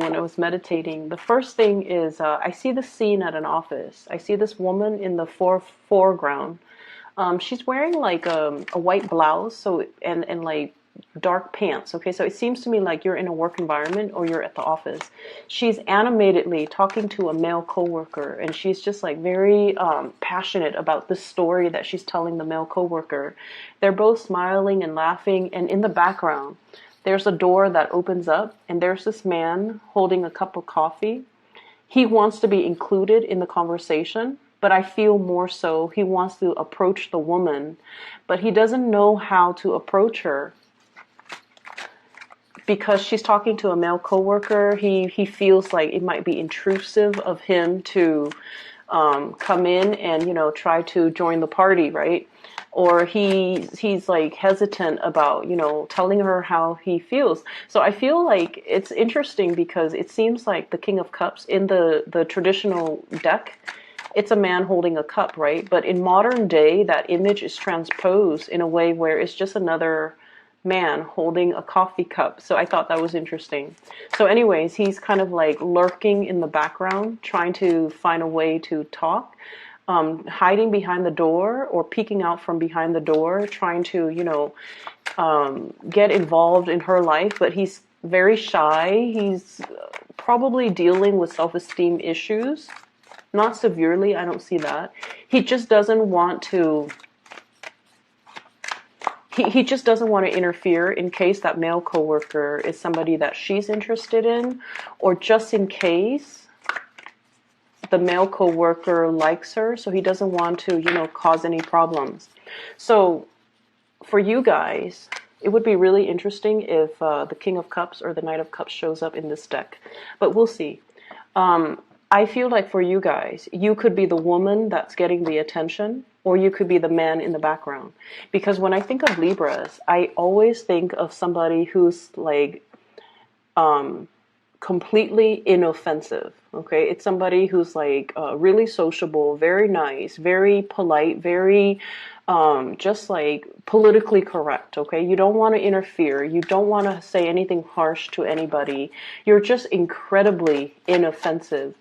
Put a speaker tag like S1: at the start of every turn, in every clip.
S1: when I was meditating. The first thing is I see the scene at an office. I see this woman in the foreground. She's wearing like a white blouse, so and like dark pants. Okay, so it seems to me like you're in a work environment or you're at the office. She's animatedly talking to a male coworker, and she's just like very passionate about the story that she's telling the male coworker. They're both smiling and laughing, and in the background, there's a door that opens up, and there's this man holding a cup of coffee. He wants to be included in the conversation, but I feel more so he wants to approach the woman, but he doesn't know how to approach her because she's talking to a male coworker. He feels like it might be intrusive of him to come in and try to join the party, right? Or he's like hesitant about telling her how he feels. So I feel like it's interesting because it seems like the King of Cups in the traditional deck, it's a man holding a cup, right? But in modern day, that image is transposed in a way where it's just another man holding a coffee cup. So I thought that was interesting. So anyways, he's kind of like lurking in the background, trying to find a way to talk, hiding behind the door or peeking out from behind the door, trying to, get involved in her life. But he's very shy. He's probably dealing with self-esteem issues. Not severely, I don't see that. He just doesn't want to he just doesn't want to interfere in case that male coworker is somebody that she's interested in, or just in case the male coworker likes her, so he doesn't want to, cause any problems. So for you guys, it would be really interesting if the King of Cups or the Knight of Cups shows up in this deck, but we'll see. I feel like for you guys, you could be the woman that's getting the attention, or you could be the man in the background. Because when I think of Libras, I always think of somebody who's like completely inoffensive. Okay, it's somebody who's like really sociable, very nice, very polite, very just like politically correct. Okay, you don't want to interfere, you don't want to say anything harsh to anybody. You're just incredibly inoffensive.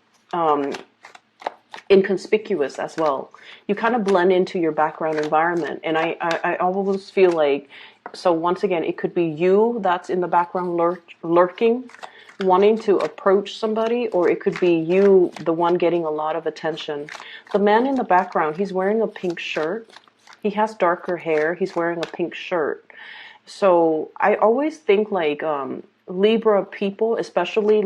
S1: Inconspicuous as well. You kind of blend into your background environment, and I always feel like, so once again, it could be you that's in the background lurking, wanting to approach somebody, or it could be you, the one getting a lot of attention. The man in the background, he's wearing a pink shirt. He has darker hair. He's wearing a pink shirt. So I always think like Libra people, especially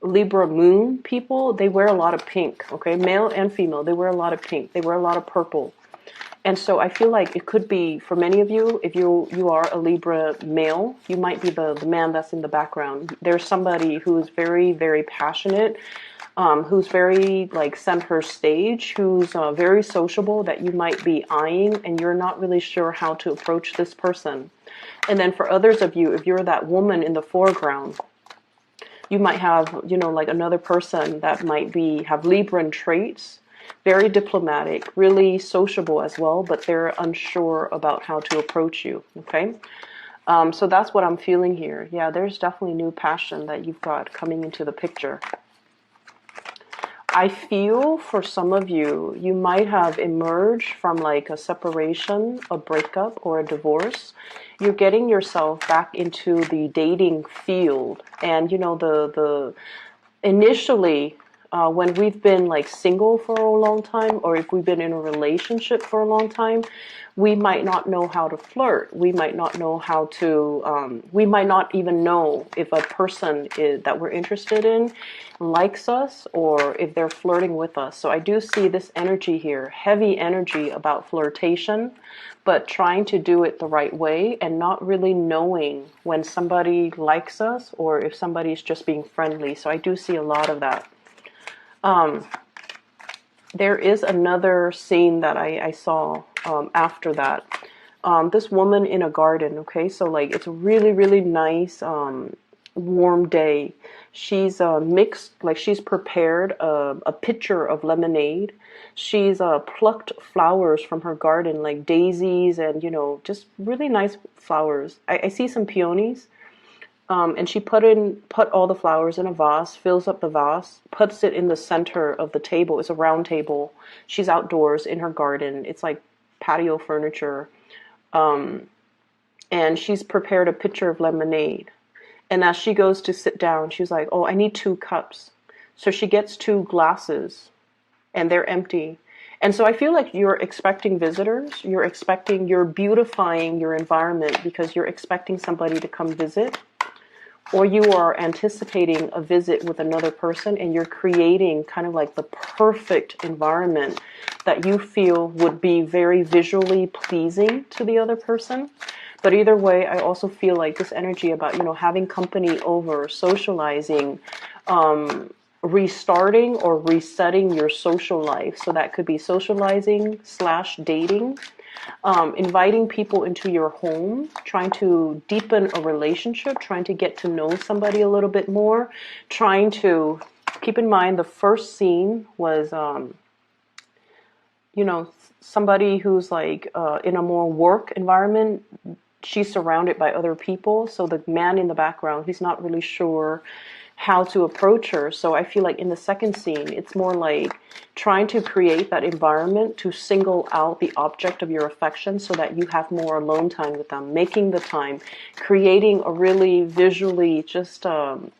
S1: Libra moon people, they wear a lot of pink, okay? Male and female, they wear a lot of pink. They wear a lot of purple. And so I feel like it could be, for many of you, if you are a Libra male, you might be the man that's in the background. There's somebody who's very, very passionate, who's very like center stage, who's very sociable, that you might be eyeing, and you're not really sure how to approach this person. And then for others of you, if you're that woman in the foreground, you might have, like another person that might have Libran traits, very diplomatic, really sociable as well, but they're unsure about how to approach you, okay? So that's what I'm feeling here. Yeah, there's definitely new passion that you've got coming into the picture. I feel for some of you, you might have emerged from like a separation, a breakup, or a divorce. You're getting yourself back into the dating field. And the initially, when we've been like single for a long time, or if we've been in a relationship for a long time, we might not know how to flirt. We might not know how to, we might not even know if a person that we're interested in likes us, or if they're flirting with us. So I do see this energy here, heavy energy about flirtation, but trying to do it the right way and not really knowing when somebody likes us or if somebody's just being friendly. So I do see a lot of that. There is another scene that I saw after that. This woman in a garden, okay? So like it's a really, really nice warm day. She's mixed, like she's prepared a pitcher of lemonade. She's plucked flowers from her garden, like daisies and, just really nice flowers. I see some peonies. And she put all the flowers in a vase, fills up the vase, puts it in the center of the table. It's a round table. She's outdoors in her garden. It's like patio furniture. And she's prepared a pitcher of lemonade. And as she goes to sit down, she's like, oh, I need 2 cups. So she gets 2 glasses, and they're empty. And so I feel like you're expecting visitors. You're beautifying your environment because you're expecting somebody to come visit. Or you are anticipating a visit with another person, and you're creating kind of like the perfect environment that you feel would be very visually pleasing to the other person. But either way, I also feel like this energy about, having company over, socializing, restarting or resetting your social life. So that could be socializing / dating, inviting people into your home, trying to deepen a relationship, trying to get to know somebody a little bit more, trying to keep in mind the first scene was, somebody who's like in a more work environment. She's surrounded by other people. So the man in the background, he's not really sure how to approach her. So I feel like in the second scene, it's more like trying to create that environment to single out the object of your affection so that you have more alone time with them, making the time, creating a really visually just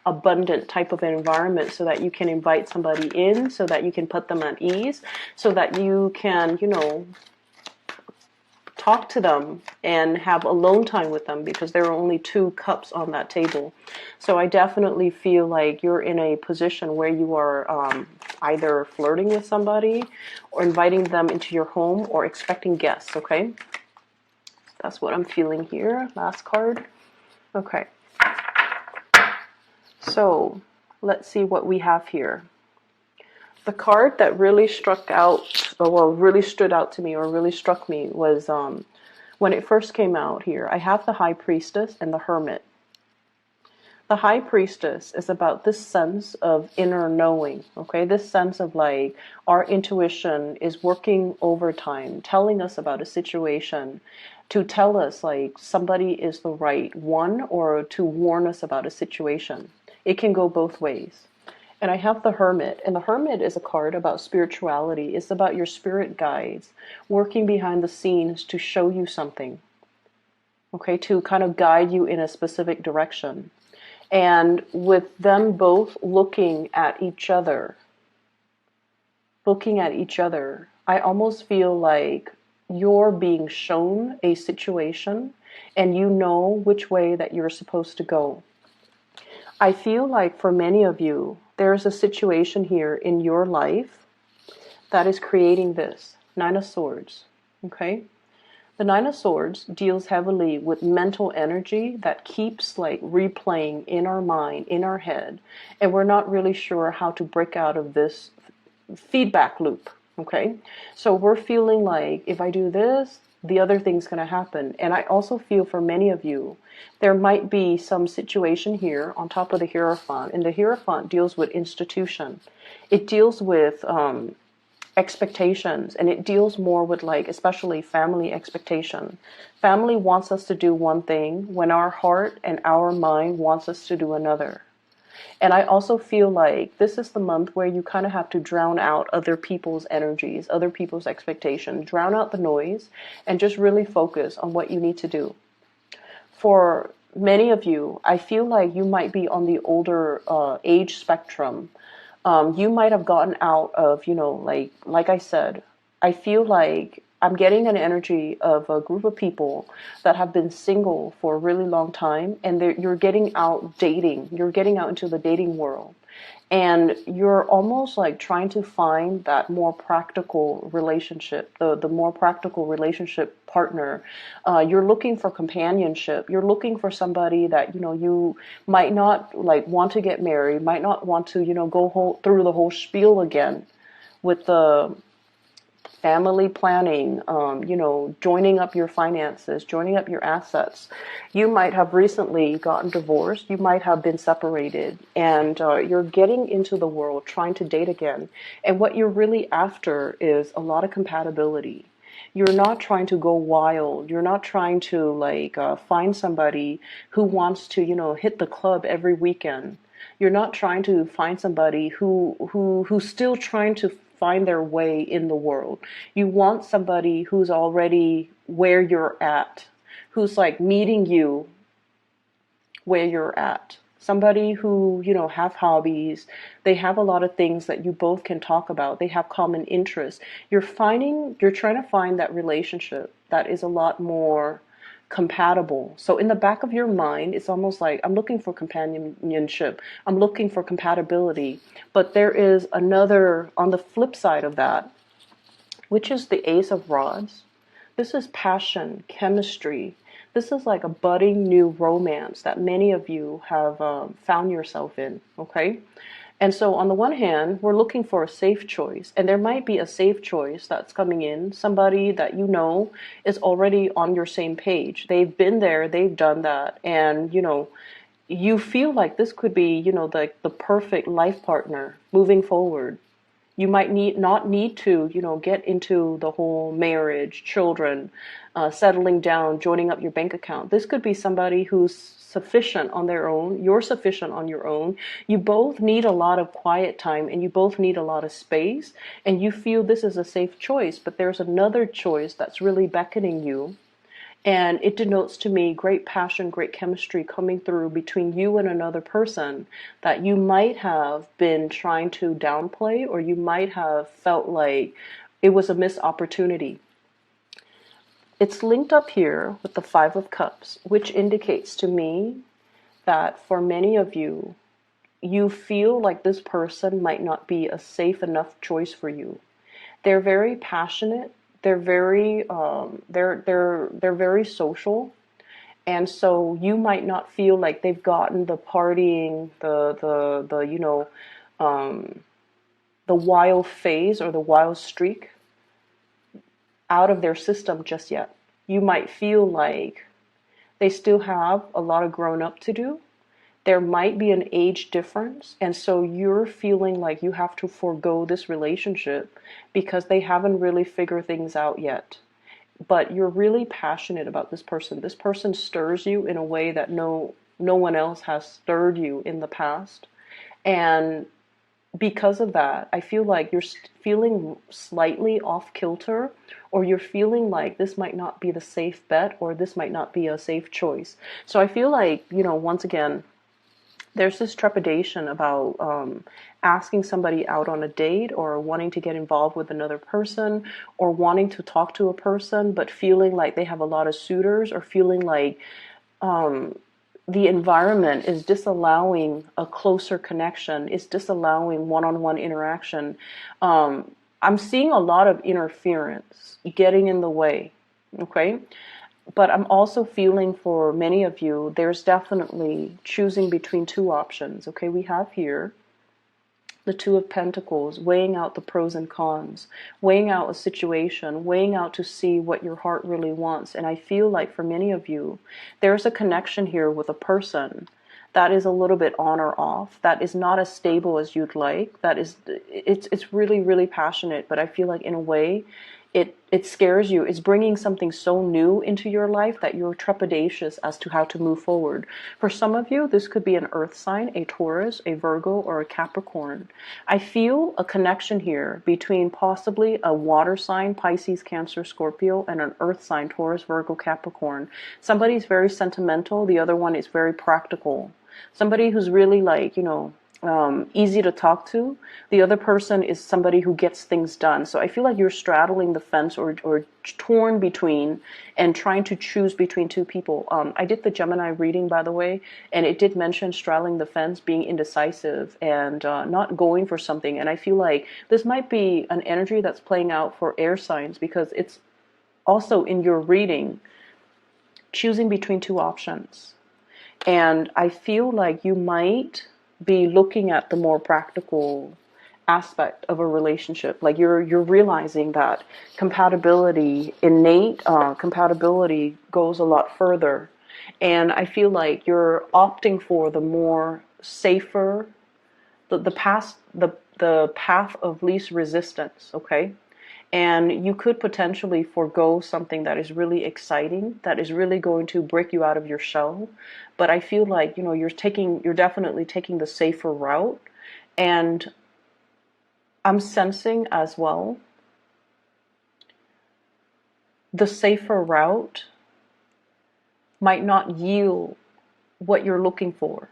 S1: abundant type of environment so that you can invite somebody in, so that you can put them at ease, so that you can, talk to them and have alone time with them, because there are only 2 cups on that table. So I definitely feel like you're in a position where you are either flirting with somebody or inviting them into your home or expecting guests, okay? That's what I'm feeling here. Last card. Okay. So let's see what we have here. The card that really really stood out to me or really struck me was when it first came out here. I have the High Priestess and the Hermit. The High Priestess is about this sense of inner knowing, okay? This sense of like our intuition is working overtime, telling us about a situation, to tell us like somebody is the right one or to warn us about a situation. It can go both ways. And I have the Hermit, and the Hermit is a card about spirituality. It's about your spirit guides working behind the scenes to show you something, okay, to kind of guide you in a specific direction. And with them both looking at each other, I almost feel like you're being shown a situation and you know which way that you're supposed to go. I feel like for many of you, there's a situation here in your life that is creating this. 9 of Swords, okay? The 9 of Swords deals heavily with mental energy that keeps like replaying in our mind, in our head, and we're not really sure how to break out of this feedback loop, okay? So we're feeling like if I do this, the other thing's going to happen. And I also feel for many of you, there might be some situation here on top of the Hierophant. And the Hierophant deals with institution. It deals with expectations. And it deals more with like, especially family expectation. Family wants us to do one thing when our heart and our mind wants us to do another. And I also feel like this is the month where you kind of have to drown out other people's energies, other people's expectations, drown out the noise, and just really focus on what you need to do. For many of you, I feel like you might be on the older age spectrum. You might have gotten out of, like I said, I feel like I'm getting an energy of a group of people that have been single for a really long time, and you're getting out dating. You're getting out into the dating world. And you're almost like trying to find that more practical relationship, the more practical relationship partner. You're looking for companionship. You're looking for somebody that, you might not like want to get married, might not want to, go through the whole spiel again with the family planning, joining up your finances, joining up your assets. You might have recently gotten divorced. You might have been separated, and you're getting into the world trying to date again. And what you're really after is a lot of compatibility. You're not trying to go wild. You're not trying to like find somebody who wants to, you know, hit the club every weekend. You're not trying to find somebody who's still trying to find their way in the world. You want somebody who's already where you're at, who's like meeting you where you're at. Somebody who, you know, have hobbies. They have a lot of things that you both can talk about. They have common interests. You're trying to find that relationship that is a lot more compatible. So in the back of your mind, it's almost like I'm looking for companionship. I'm looking for compatibility. But there is another on the flip side of that, which is the Ace of Rods. This is passion, chemistry. This is like a budding new romance that many of you have found yourself in, okay? And so on the one hand, we're looking for a safe choice, and there might be a safe choice that's coming in, somebody that you know is already on your same page. They've been there, they've done that, and you know, you feel like this could be, you know, the perfect life partner moving forward. You might not need to, you know, get into the whole marriage, children, settling down, joining up your bank account. This could be somebody who's sufficient on their own. You're sufficient on your own. You both need a lot of quiet time and you both need a lot of space. And you feel this is a safe choice, but there's another choice that's really beckoning you. And it denotes to me great passion, great chemistry coming through between you and another person that you might have been trying to downplay, or you might have felt like it was a missed opportunity. It's linked up here with the Five of Cups, which indicates to me that for many of you, you feel like this person might not be a safe enough choice for you. They're very passionate. They're very they're very social, and so you might not feel like they've gotten the partying, the you know, the wild phase or the wild streak out of their system just yet. You might feel like they still have a lot of grown up to do. There might be an age difference, and so you're feeling like you have to forego this relationship because they haven't really figured things out yet. But you're really passionate about this person. This person stirs you in a way that no one else has stirred you in the past. And because of that, I feel like you're feeling slightly off kilter, or you're feeling like this might not be the safe bet, or this might not be a safe choice. So I feel like, you know, once again, there's this trepidation about asking somebody out on a date, or wanting to get involved with another person, or wanting to talk to a person but feeling like they have a lot of suitors, or feeling like the environment is disallowing a closer connection, is disallowing one-on-one interaction. I'm seeing a lot of interference getting in the way, okay? But I'm also feeling for many of you, there's definitely choosing between two options. Okay, we have here the Two of Pentacles, weighing out the pros and cons, weighing out a situation, weighing out to see what your heart really wants. And I feel like for many of you, there's a connection here with a person that is a little bit on or off, that is not as stable as you'd like, that is, it's really, really passionate, but I feel like in a way, it scares you. It's bringing something so new into your life that you're trepidatious as to how to move forward. For some of you, this could be an earth sign, a Taurus, a Virgo, or a Capricorn. I feel a connection here between possibly a water sign, Pisces, Cancer, Scorpio, and an earth sign, Taurus, Virgo, Capricorn. Somebody's very sentimental. The other one is very practical. Somebody who's really like, you know, easy to talk to. The other person is somebody who gets things done. So I feel like you're straddling the fence, or torn between and trying to choose between two people. I did the Gemini reading, by the way, and it did mention straddling the fence, being indecisive, and not going for something. And I feel like this might be an energy that's playing out for air signs, because it's also in your reading, choosing between two options. And I feel like you might be looking at the more practical aspect of a relationship. Like you're realizing that compatibility, innate compatibility, goes a lot further. And I feel like you're opting for the more safer, the path of least resistance, okay? And you could potentially forego something that is really exciting, that is really going to break you out of your shell. But I feel like, you're definitely taking the safer route. And I'm sensing as well, the safer route might not yield what you're looking for.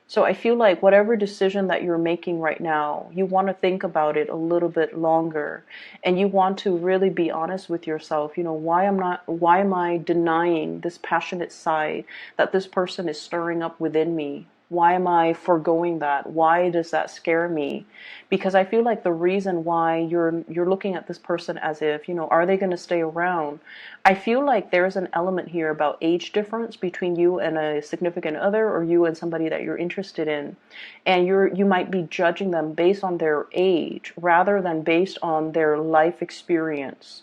S1: So I feel like whatever decision that you're making right now, you want to think about it a little bit longer, and you want to really be honest with yourself. Why am I denying this passionate side that this person is stirring up within me? Why am I foregoing that? Why does that scare me? Because I feel like the reason why you're looking at this person as if, are they going to stay around? I feel like there's an element here about age difference between you and a significant other, or you and somebody that you're interested in. And you might be judging them based on their age rather than based on their life experience.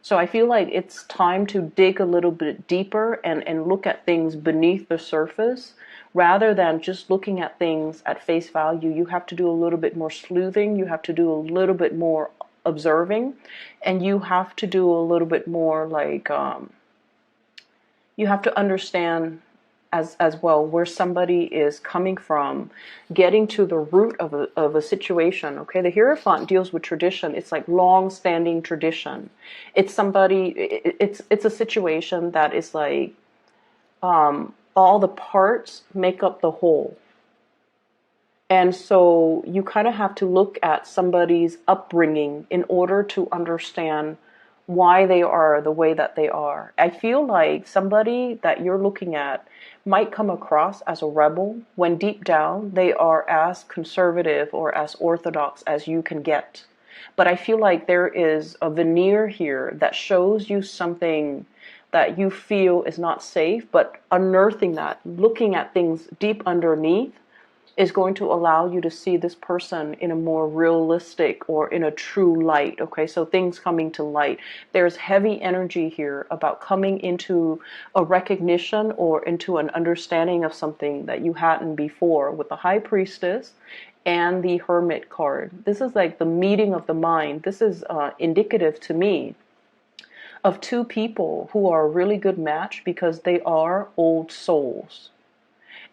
S1: So I feel like it's time to dig a little bit deeper and look at things beneath the surface rather than just looking at things at face value. You have to do a little bit more sleuthing. You have to do a little bit more observing, and you have to do a little bit more you have to understand as well where somebody is coming from, getting to the root of a situation. Okay, the Hierophant deals with tradition. It's like long-standing tradition. It's it's a situation that is like all the parts make up the whole. And so you kind of have to look at somebody's upbringing in order to understand why they are the way that they are. I feel like somebody that you're looking at might come across as a rebel when deep down they are as conservative or as orthodox as you can get. But I feel like there is a veneer here that shows you something that you feel is not safe, but unearthing that, looking at things deep underneath, is going to allow you to see this person in a more realistic or in a true light. Okay, so things coming to light. There's heavy energy here about coming into a recognition or into an understanding of something that you hadn't before, with the High Priestess and the Hermit card. This is like the meeting of the mind. This is indicative to me of two people who are a really good match because they are old souls.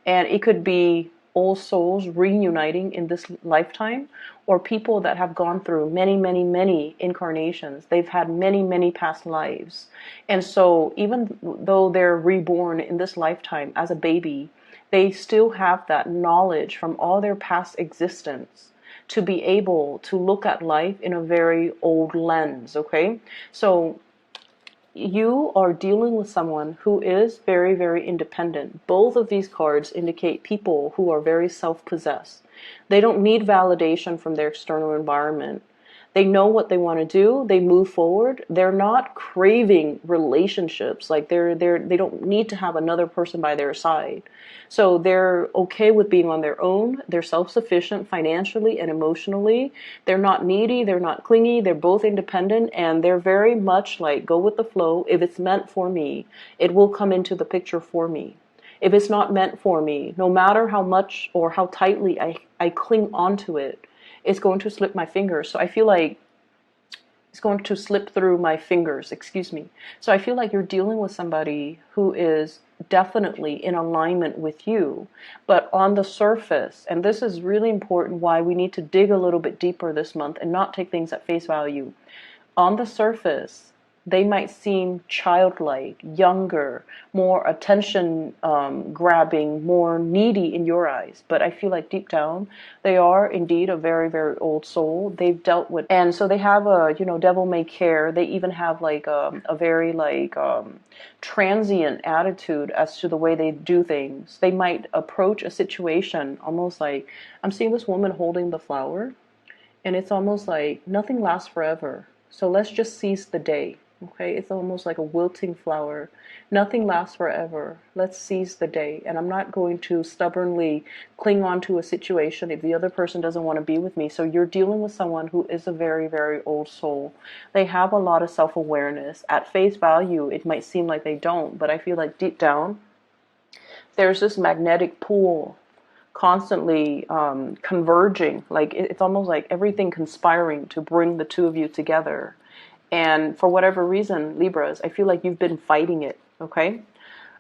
S1: And it could be old souls reuniting in this lifetime, or people that have gone through many, many, many incarnations. They've had many, many past lives. And so even though they're reborn in this lifetime as a baby, they still have that knowledge from all their past existence to be able to look at life in a very old lens, okay? So you are dealing with someone who is very, very independent. Both of these cards indicate people who are very self-possessed. They don't need validation from their external environment. They know what they want to do. They move forward. They're not craving relationships. Like they don't need to have another person by their side. So they're okay with being on their own. They're self-sufficient financially and emotionally. They're not needy. They're not clingy. They're both independent, and they're very much like go with the flow. If it's meant for me, it will come into the picture for me. If it's not meant for me, no matter how much or how tightly I cling onto it, it's going to slip my fingers. So I feel like it's going to slip through my fingers, excuse me. So I feel like you're dealing with somebody who is definitely in alignment with you, but on the surface, and this is really important why we need to dig a little bit deeper this month and not take things at face value. On the surface, they might seem childlike, younger, more attention grabbing, more needy in your eyes. But I feel like deep down, they are indeed a very, very old soul. They've dealt with, and so they have a, devil may care. They even have like a very transient attitude as to the way they do things. They might approach a situation almost like, I'm seeing this woman holding the flower, and it's almost like nothing lasts forever. So let's just seize the day. Okay, it's almost like a wilting flower. Nothing lasts forever. Let's seize the day. And I'm not going to stubbornly cling on to a situation if the other person doesn't want to be with me. So you're dealing with someone who is a very, very old soul. They have a lot of self-awareness. At face value, it might seem like they don't, but I feel like deep down, there's this magnetic pull constantly converging. Like it's almost like everything conspiring to bring the two of you together. And for whatever reason, Libras, I feel like you've been fighting it, okay?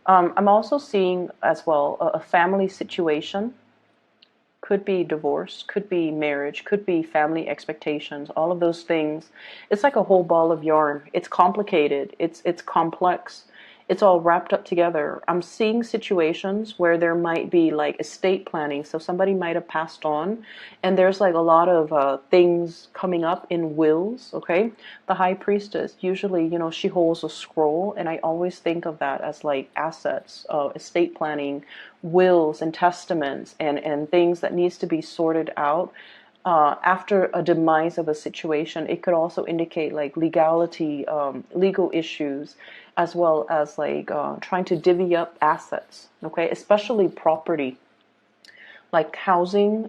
S1: I'm also seeing as well a family situation. Could be divorce, could be marriage, could be family expectations, all of those things. It's like a whole ball of yarn. It's complicated, it's complex, it's all wrapped up together. I'm seeing situations where there might be like estate planning. So somebody might have passed on, and there's like a lot of things coming up in wills, okay? The high priestess, usually, you know, she holds a scroll, and I always think of that as like assets, estate planning, wills and testaments, and things that needs to be sorted out after a demise of a situation. It could also indicate like legality, legal issues, as well as like trying to divvy up assets, okay, especially property, like housing.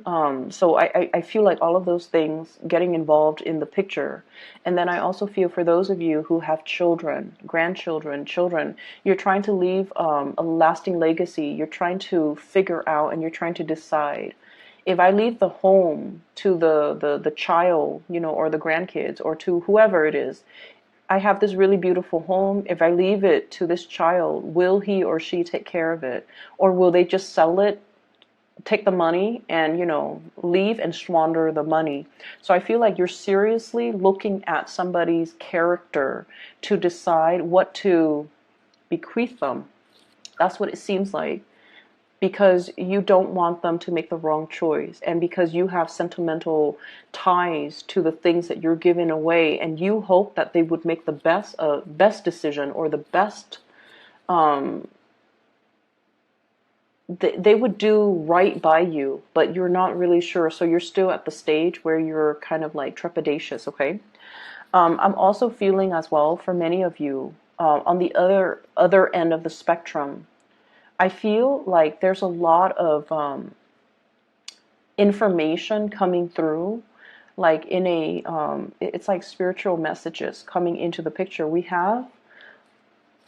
S1: So I feel like all of those things getting involved in the picture. And then I also feel for those of you who have children, grandchildren, children, you're trying to leave a lasting legacy. You're trying to figure out and you're trying to decide, if I leave the home to the child, you know, or the grandkids, or to whoever it is, I have this really beautiful home. If I leave it to this child, will he or she take care of it? Or will they just sell it, take the money, and, you know, leave and squander the money? So I feel like you're seriously looking at somebody's character to decide what to bequeath them. That's what it seems like, because you don't want them to make the wrong choice, and because you have sentimental ties to the things that you're giving away, and you hope that they would make the best decision, or the best they would do right by you, but you're not really sure. So you're still at the stage where you're kind of like trepidatious, okay? I'm also feeling as well for many of you on the other end of the spectrum. I feel like there's a lot of information coming through, like in a, it's like spiritual messages coming into the picture. We have,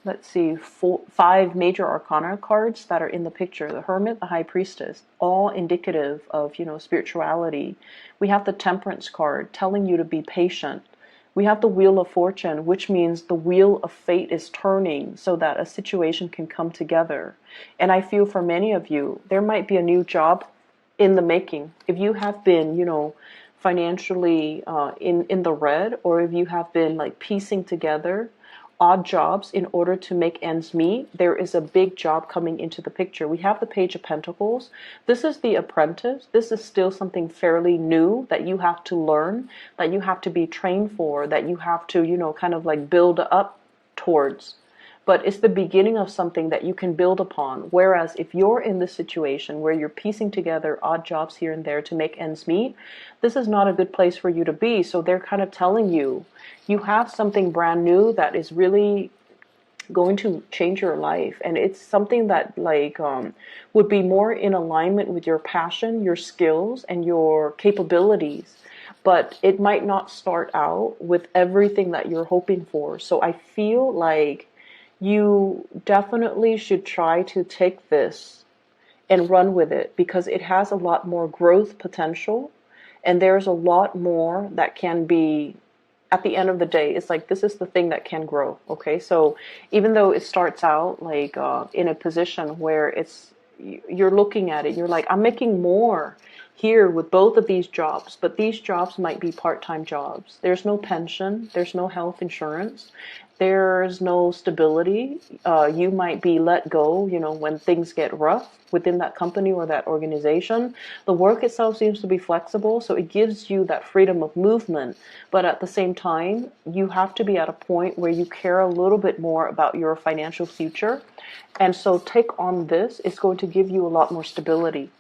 S1: let's see, five major arcana cards that are in the picture. The Hermit, the High Priestess, all indicative of, you know, spirituality. We have the Temperance card telling you to be patient. We have the Wheel of Fortune, which means the wheel of fate is turning so that a situation can come together. And I feel for many of you, there might be a new job in the making. If you have been, you know, financially in the red, or if you have been like piecing together odd jobs in order to make ends meet, there is a big job coming into the picture. We have the Page of Pentacles. This is the apprentice. This is still something fairly new that you have to learn, that you have to be trained for, that you have to, you know, kind of like build up towards. But it's the beginning of something that you can build upon. Whereas if you're in this situation where you're piecing together odd jobs here and there to make ends meet, this is not a good place for you to be. So they're kind of telling you, you have something brand new that is really going to change your life. And it's something that like would be more in alignment with your passion, your skills, and your capabilities. But it might not start out with everything that you're hoping for. So I feel like you definitely should try to take this and run with it, because it has a lot more growth potential, and there's a lot more that can be, at the end of the day, it's like this is the thing that can grow, okay? So even though it starts out like in a position where it's, you're looking at it, you're like, I'm making more here with both of these jobs, but these jobs might be part-time jobs. There's no pension, there's no health insurance, there's no stability. You might be let go, you know, when things get rough within that company or that organization. The work itself seems to be flexible, so it gives you that freedom of movement. But at the same time, you have to be at a point where you care a little bit more about your financial future. And so take on this. It's going to give you a lot more stability.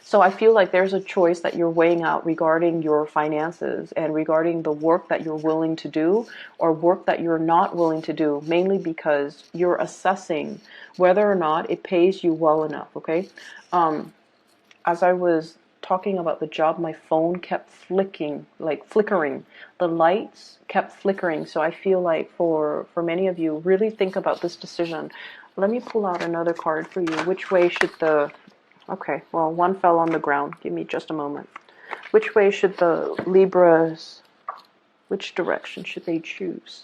S1: So I feel like there's a choice that you're weighing out regarding your finances and regarding the work that you're willing to do or work that you're not willing to do, mainly because you're assessing whether or not it pays you well enough, okay? As I was talking about the job, my phone kept flickering. The lights kept flickering. So I feel like for many of you, really think about this decision. Let me pull out another card for you. Which way should the Okay, well, one fell on the ground. Give me just a moment. Which way should the Libras, which direction should they choose?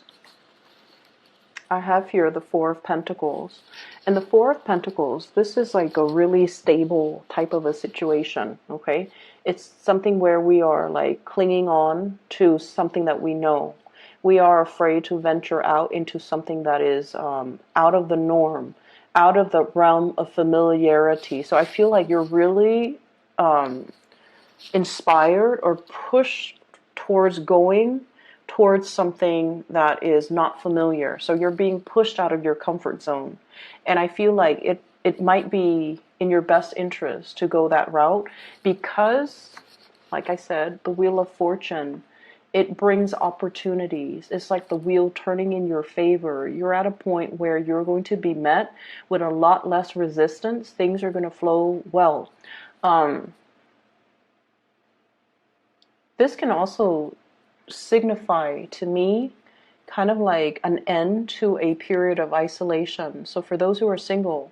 S1: I have here the Four of Pentacles. And the Four of Pentacles, this is like a really stable type of a situation, okay? It's something where we are like clinging on to something that we know. We are afraid to venture out into something that is out of the norm, out of the realm of familiarity. So I feel like you're really inspired or pushed towards going towards something that is not familiar. So you're being pushed out of your comfort zone. And I feel like it might be in your best interest to go that route because, like I said, the Wheel of Fortune, it brings opportunities. It's like the wheel turning in your favor. You're at a point where you're going to be met with a lot less resistance. Things are going to flow well. This can also signify to me kind of like an end to a period of isolation. So for those who are single,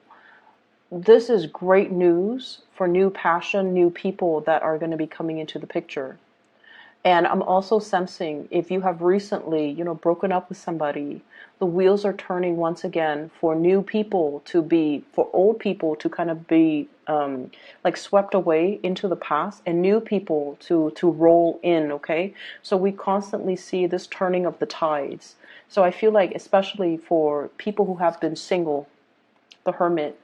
S1: this is great news for new passion, new people that are going to be coming into the picture. And I'm also sensing if you have recently, broken up with somebody, the wheels are turning once again for new people to be, for old people to kind of be like swept away into the past and new people to roll in, okay? So we constantly see this turning of the tides. So I feel like especially for people who have been single, the Hermit,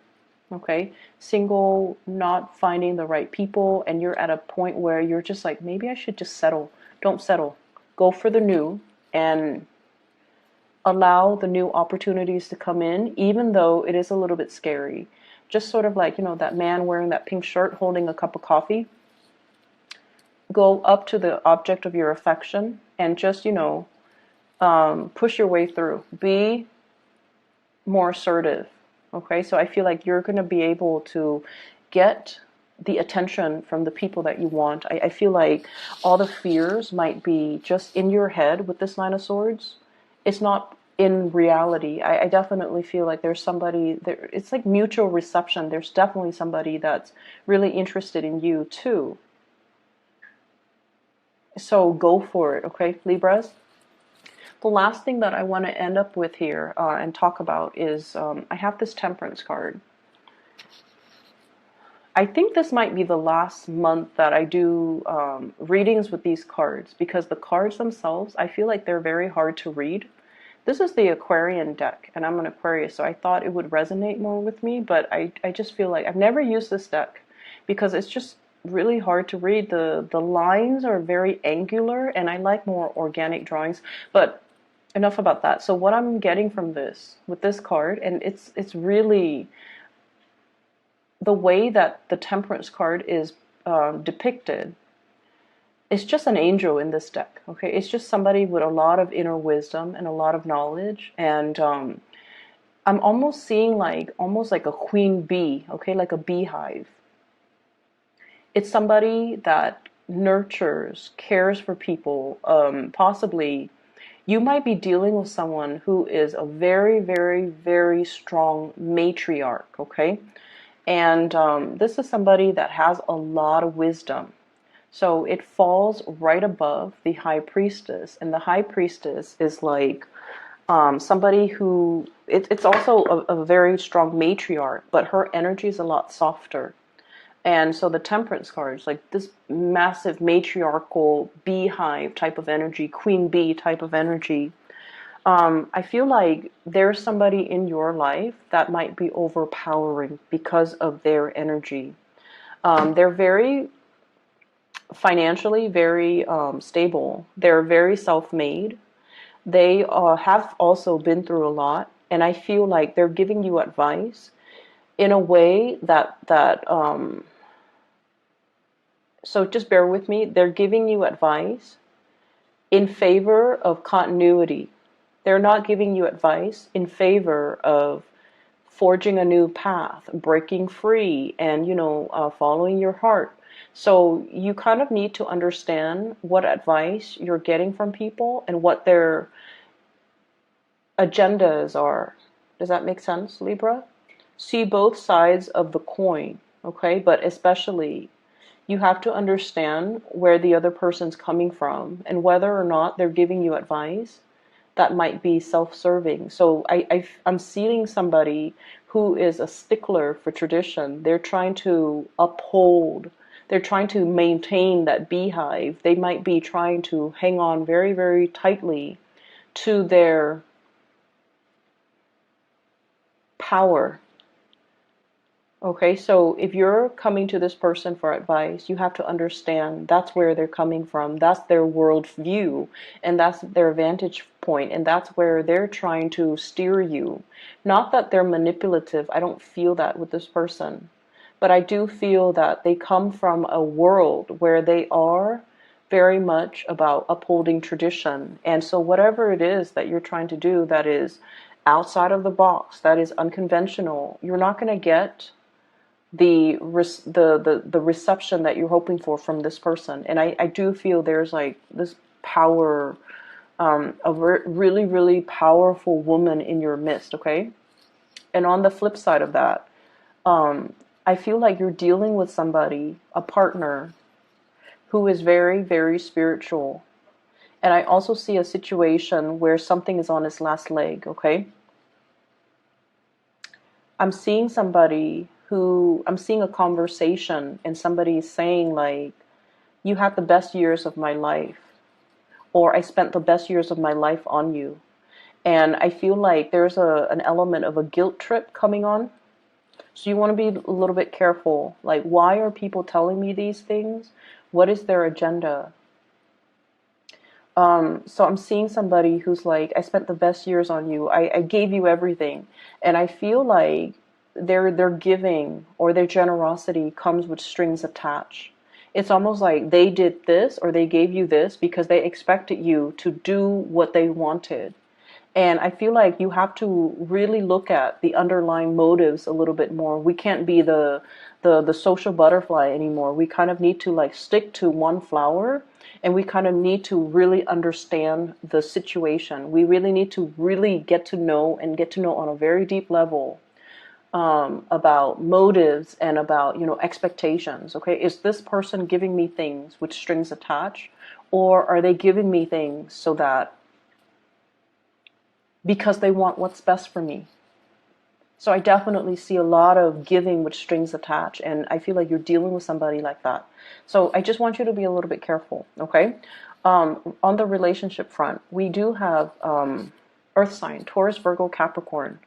S1: okay, single, not finding the right people, and you're at a point where you're just like, maybe I should just settle. Don't settle. Go for the new and allow the new opportunities to come in, even though it is a little bit scary. Just sort of like, that man wearing that pink shirt holding a cup of coffee. Go up to the object of your affection and just, push your way through. Be more assertive. Okay, so I feel like you're going to be able to get the attention from the people that you want. I feel like all the fears might be just in your head with this Nine of Swords. It's not in reality. I definitely feel like there's somebody there. It's like mutual reception. There's definitely somebody that's really interested in you too. So go for it, okay, Libras? The last thing that I want to end up with here and talk about is I have this Temperance card. I think this might be the last month that I do readings with these cards because the cards themselves, I feel like they're very hard to read. This is the Aquarian deck, and I'm an Aquarius, so I thought it would resonate more with me, but I just feel like I've never used this deck because it's just really hard to read. The lines are very angular, and I like more organic drawings, but enough about that. So what I'm getting from this, with this card, and it's really the way that the Temperance card is depicted. It's just an angel in this deck, okay? It's just somebody with a lot of inner wisdom and a lot of knowledge, and I'm almost seeing almost like a queen bee, okay, like a beehive. It's somebody that nurtures, cares for people, possibly. You might be dealing with someone who is a very, very, very strong matriarch, okay? And this is somebody that has a lot of wisdom. So it falls right above the High Priestess. And the High Priestess is like somebody who, it's also a very strong matriarch, but her energy is a lot softer. And so the Temperance card is like this massive matriarchal beehive type of energy, queen bee type of energy. I feel like there's somebody in your life that might be overpowering because of their energy. They're very financially very stable. They're very self-made. They have also been through a lot, and I feel like they're giving you advice in a way that so just bear with me. They're giving you advice in favor of continuity. They're not giving you advice in favor of forging a new path, breaking free, and following your heart. So you kind of need to understand what advice you're getting from people and what their agendas are. Does that make sense, Libra? See both sides of the coin. okay? But especially, you have to understand where the other person's coming from and whether or not they're giving you advice that might be self-serving. So I'm seeing somebody who is a stickler for tradition. They're trying to uphold, they're trying to maintain that beehive. They might be trying to hang on very, very tightly to their power. Okay, so if you're coming to this person for advice, you have to understand that's where they're coming from. That's their world view, and that's their vantage point, and that's where they're trying to steer you. Not that they're manipulative. I don't feel that with this person. But I do feel that they come from a world where they are very much about upholding tradition. And so whatever it is that you're trying to do that is outside of the box, that is unconventional, you're not going to get the reception that you're hoping for from this person. And I do feel there's like this power, really, really powerful woman in your midst, okay? And on the flip side of that, I feel like you're dealing with somebody, a partner, who is very, very spiritual. And I also see a situation where something is on its last leg, okay? I'm seeing I'm seeing a conversation and somebody is saying like, you had the best years of my life, or I spent the best years of my life on you. And I feel like there's an element of a guilt trip coming on. So you want to be a little bit careful. Like, why are people telling me these things? What is their agenda? So I'm seeing somebody who's like, I spent the best years on you. I gave you everything. And I feel like their giving or their generosity comes with strings attached. It's almost like they did this or they gave you this because they expected you to do what they wanted. And I feel like you have to really look at the underlying motives a little bit more. We can't be the social butterfly anymore. We kind of need to like stick to one flower, and we kind of need to really understand the situation. We really need to really get to know on a very deep level, about motives and about, expectations. Okay, is this person giving me things with strings attached, or are they giving me things so that because they want what's best for me? So I definitely see a lot of giving with strings attached, and I feel like you're dealing with somebody like that. So I just want you to be a little bit careful, okay? On the relationship front, we do have Earth sign, Taurus, Virgo, Capricorn.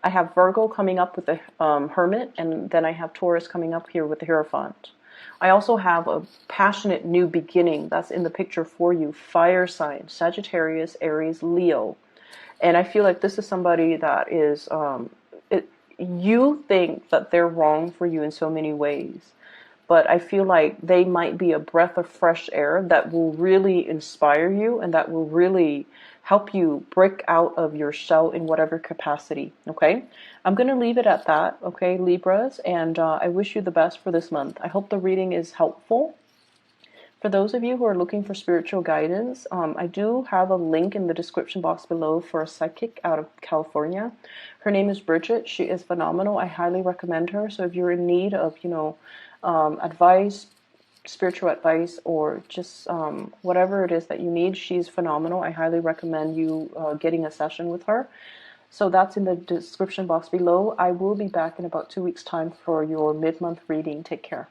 S1: I have Virgo coming up with the Hermit, and then I have Taurus coming up here with the Hierophant. I also have a passionate new beginning that's in the picture for you, fire sign, Sagittarius, Aries, Leo. And I feel like this is somebody that is, you think that they're wrong for you in so many ways. But I feel like they might be a breath of fresh air that will really inspire you and that will really help you break out of your shell in whatever capacity, okay? I'm going to leave it at that, okay, Libras? And I wish you the best for this month. I hope the reading is helpful. For those of you who are looking for spiritual guidance, I do have a link in the description box below for a psychic out of California. Her name is Bridget. She is phenomenal. I highly recommend her. So if you're in need of, advice, spiritual advice, or just whatever it is that you need, she's phenomenal. I highly recommend you getting a session with her. So that's in the description box below. I will be back in about 2 weeks' time for your mid-month reading. Take care.